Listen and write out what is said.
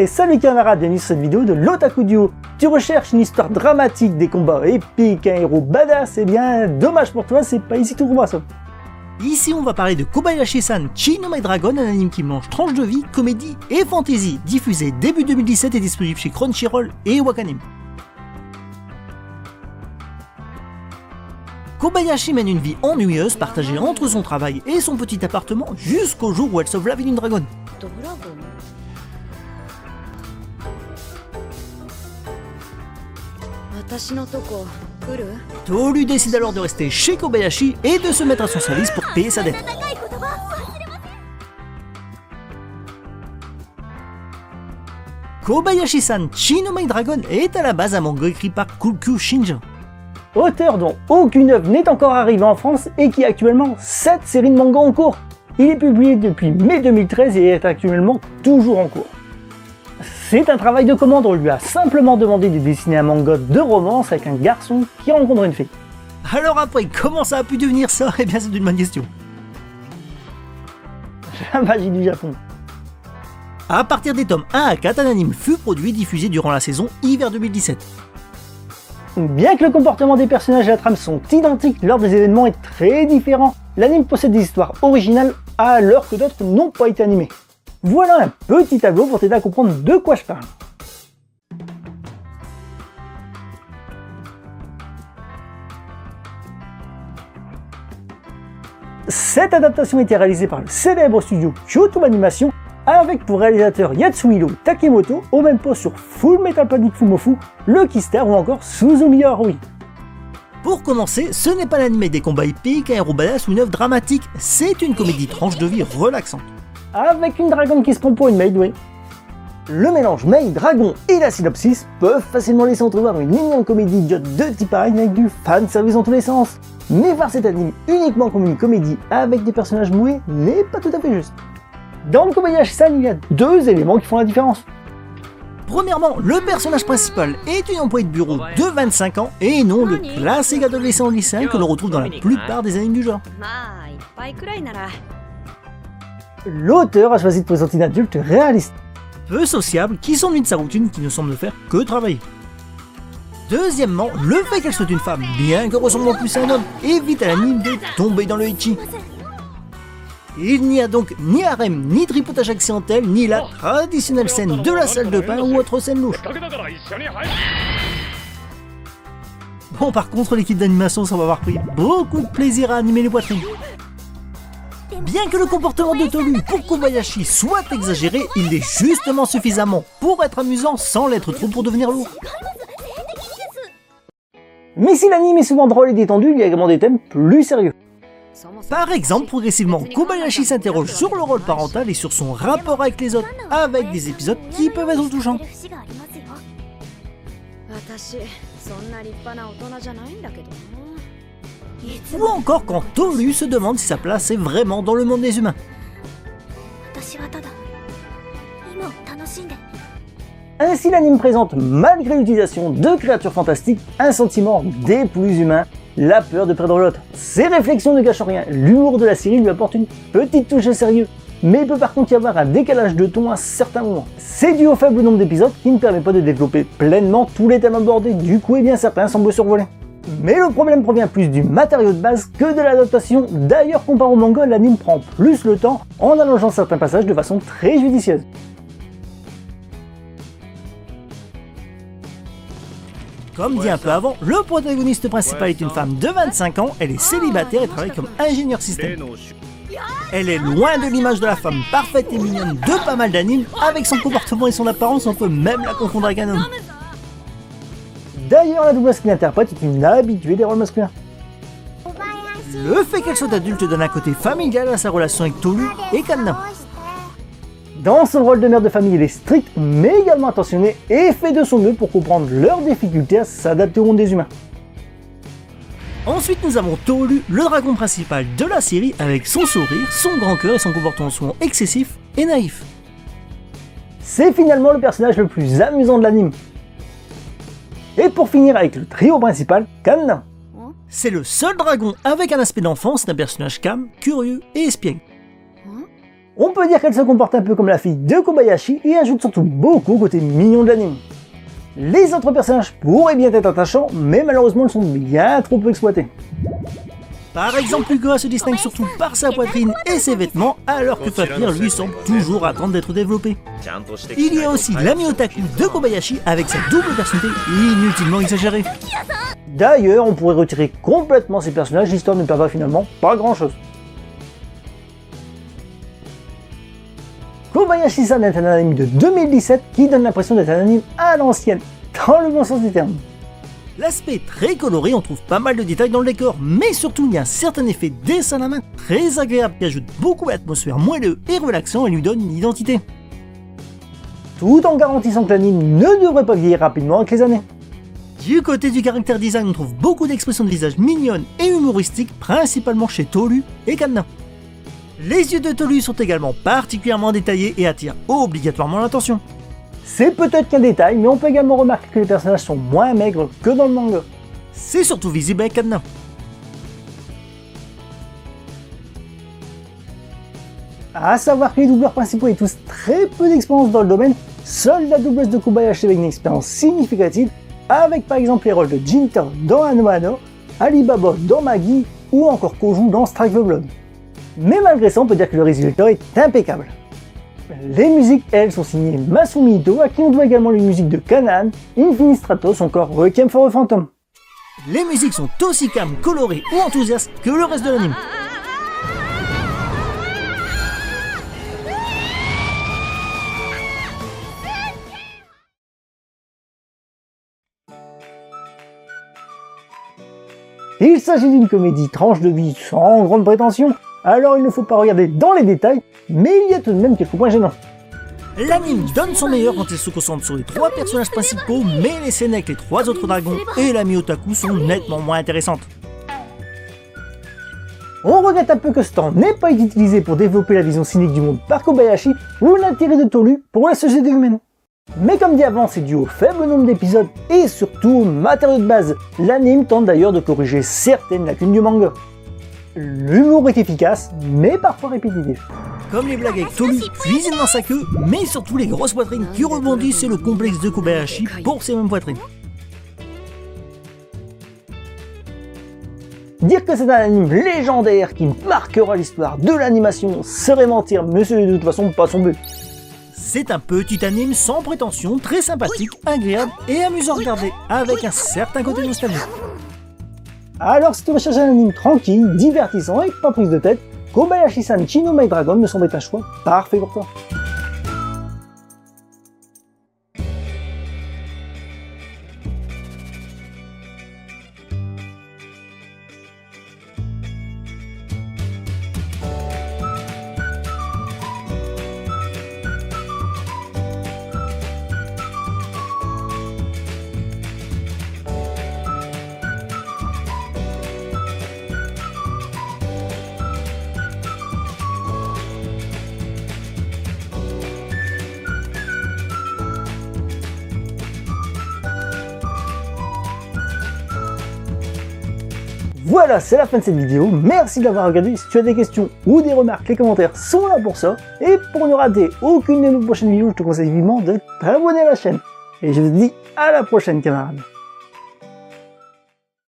Salut camarades, bienvenue sur cette vidéo de l'Otaku Duo. Tu recherches une histoire dramatique, des combats épiques, un héros badass, eh bien dommage pour toi, c'est pas ici tout trouveras ça. Ici on va parler de Kobayashi-san Chi no Mai Dragon, un anime qui mélange tranche de vie, comédie et fantasy, diffusé début 2017 et disponible chez Crunchyroll et Wakanim. Kobayashi mène une vie ennuyeuse partagée entre son travail et son petit appartement jusqu'au jour où elle sauve la vie d'une dragonne. Tolu décide alors de rester chez Kobayashi et de se mettre à son service pour payer sa dette. Kobayashi-san Chi no Mai Dragon est à la base un manga écrit par Kukyu Shinja, auteur dont aucune œuvre n'est encore arrivée en France et qui a actuellement 7 séries de manga en cours. Il est publié depuis mai 2013 et est actuellement toujours en cours. C'est un travail de commande, on lui a simplement demandé de dessiner un manga de romance avec un garçon qui rencontre une fille. Alors après, comment ça a pu devenir ça? Eh bien c'est une bonne question. La magie du Japon. À partir des tomes 1 à 4, un anime fut produit et diffusé durant la saison hiver 2017. Bien que le comportement des personnages et la trame sont identiques, l'ordre des événements est très différent. L'anime possède des histoires originales alors que d'autres n'ont pas été animées. Voilà un petit tableau pour t'aider à comprendre de quoi je parle. Cette adaptation a été réalisée par le célèbre studio Kyoto Animation avec pour réalisateur Yatsuhiro Takemoto, au même poste sur Full Metal Panic Fumofu, Lucky Star ou encore Suzumi Haruhi. Pour commencer, ce n'est pas l'anime des combats épiques, un héros badass ou une œuvre dramatique, c'est une comédie tranche de vie relaxante. Avec une dragonne qui se prend pour une maid, oui. Le mélange maid, dragon et la synopsis peuvent facilement laisser entrevoir une énième comédie idiote de type arène avec du fanservice dans tous les sens. Mais voir cet anime uniquement comme une comédie avec des personnages moués n'est pas tout à fait juste. Dans Kobayashi-san, il y a deux éléments qui font la différence. Premièrement, le personnage principal est une employée de bureau de 25 ans et non le classique adolescent lycéen que l'on retrouve dans la plupart des animes du genre. L'auteur a choisi de présenter une adulte réaliste, peu sociable, qui s'ennuie de sa routine, qui ne semble ne faire que travailler. Deuxièmement, le fait qu'elle soit une femme, bien que ressemblant plus à un homme, évite à l'anime de tomber dans le ecchi. Il n'y a donc ni harem, ni tripotage accidentel, ni la traditionnelle scène de la salle de bain ou autre scène louche. Bon, par contre, l'équipe d'animation semble avoir pris beaucoup de plaisir à animer les poitrines. Bien que le comportement de Tolu pour Kobayashi soit exagéré, il l'est justement suffisamment pour être amusant sans l'être trop pour devenir lourd. Mais si l'anime est souvent drôle et détendu, il y a également des thèmes plus sérieux. Par exemple, progressivement, Kobayashi s'interroge sur le rôle parental et sur son rapport avec les autres, avec des épisodes qui peuvent être touchants. Ou encore quand Tolu se demande si sa place est vraiment dans le monde des humains. Ainsi l'anime présente, malgré l'utilisation de créatures fantastiques, un sentiment des plus humains, la peur de perdre l'autre. Ses réflexions ne gâchent rien, l'humour de la série lui apporte une petite touche de sérieux, mais il peut par contre y avoir un décalage de ton à certains moments. C'est dû au faible nombre d'épisodes qui ne permet pas de développer pleinement tous les thèmes abordés, du coup certains semblent survoler. Mais le problème provient plus du matériau de base que de l'adaptation. D'ailleurs, comparé au manga, l'anime prend plus le temps en allongeant certains passages de façon très judicieuse. Comme dit un peu avant, le protagoniste principal est une femme de 25 ans, elle est célibataire et travaille comme ingénieur système. Elle est loin de l'image de la femme parfaite et mignonne de pas mal d'animes, avec son comportement et son apparence, on peut même la confondre avec un homme. D'ailleurs, la doublesse qu'il interprète est une habituée des rôles masculins. Le fait qu'elle soit adulte donne un côté familial à sa relation avec Tolu et Kanna. Dans son rôle de mère de famille, elle est stricte mais également attentionnée et fait de son mieux pour comprendre leurs difficultés à s'adapter au monde des humains. Ensuite, nous avons Tolu, le dragon principal de la série, avec son sourire, son grand cœur et son comportement souvent excessif et naïf. C'est finalement le personnage le plus amusant de l'anime. Et pour finir avec le trio principal, Kanna. C'est le seul dragon avec un aspect d'enfant, c'est un personnage calme, curieux et espiègle. On peut dire qu'elle se comporte un peu comme la fille de Kobayashi et ajoute surtout beaucoup au côté mignon de l'anime. Les autres personnages pourraient bien être attachants, mais malheureusement ils sont bien trop peu exploités. Par exemple, Ukura se distingue surtout par sa poitrine et ses vêtements, alors que Fafnir lui semble toujours attendre d'être développé. Il y a aussi l'ami otaku de Kobayashi avec sa double personnalité inutilement exagérée. D'ailleurs, on pourrait retirer complètement ces personnages, l'histoire ne perd finalement pas grand chose. Kobayashi-san est un anime de 2017 qui donne l'impression d'être un anime à l'ancienne, dans le bon sens du terme. L'aspect très coloré, on trouve pas mal de détails dans le décor, mais surtout il y a un certain effet dessin à la main très agréable qui ajoute beaucoup à l'atmosphère moelleux et relaxant et lui donne une identité. Tout en garantissant que l'anime ne devrait pas vieillir rapidement avec les années. Du côté du caractère design, on trouve beaucoup d'expressions de visage mignonnes et humoristiques, principalement chez Tolu et Kanna. Les yeux de Tolu sont également particulièrement détaillés et attirent obligatoirement l'attention. C'est peut-être qu'un détail, mais on peut également remarquer que les personnages sont moins maigres que dans le manga. C'est surtout visible avec Kanna. A savoir que les doubleurs principaux aient tous très peu d'expérience dans le domaine, seule la doubleuse de Kobayashi avec une expérience significative, avec par exemple les rôles de Jinta dans Anohano, Alibaba dans Magi ou encore Koju dans Strike the Blood. Mais malgré ça, on peut dire que le résultat est impeccable. Les musiques, elles, sont signées Masumi Ito, à qui on doit également les musiques de Kanan, Infinite Stratos, encore Requiem for a Phantom. Les musiques sont aussi calmes, colorées ou enthousiastes que le reste de l'anime. Il s'agit d'une comédie tranche de vie sans grande prétention, alors il ne faut pas regarder dans les détails, mais il y a tout de même quelques points gênants. L'anime donne son meilleur quand il se concentre sur les 3 personnages principaux, mais les scènes avec les 3 autres dragons et l'ami otaku sont nettement moins intéressantes. On regrette un peu que ce temps n'ait pas été utilisé pour développer la vision cynique du monde par Kobayashi ou l'intérêt de Tolu pour la société humaine. Mais comme dit avant, c'est dû au faible nombre d'épisodes et surtout au matériau de base. L'anime tente d'ailleurs de corriger certaines lacunes du manga. L'humour est efficace, mais parfois répétitif. Comme les blagues avec Tolu cuisine dans sa queue, mais surtout les grosses poitrines qui rebondissent et le complexe de Kobayashi pour ces mêmes poitrines. Dire que c'est un anime légendaire qui marquera l'histoire de l'animation serait mentir, mais c'est de toute façon pas son but. C'est un petit anime sans prétention, très sympathique, agréable et amusant à regarder, avec un certain côté nostalgique. Alors si tu recherches un anime tranquille, divertissant et pas prise de tête, Kobayashi-san Chino My Dragon me semble être un choix parfait pour toi. Voilà, c'est la fin de cette vidéo, merci d'avoir regardé. Si tu as des questions ou des remarques, les commentaires sont là pour ça. Et pour ne rater aucune de nos prochaines vidéos, je te conseille vivement de t'abonner à la chaîne. Et je te dis à la prochaine camarades.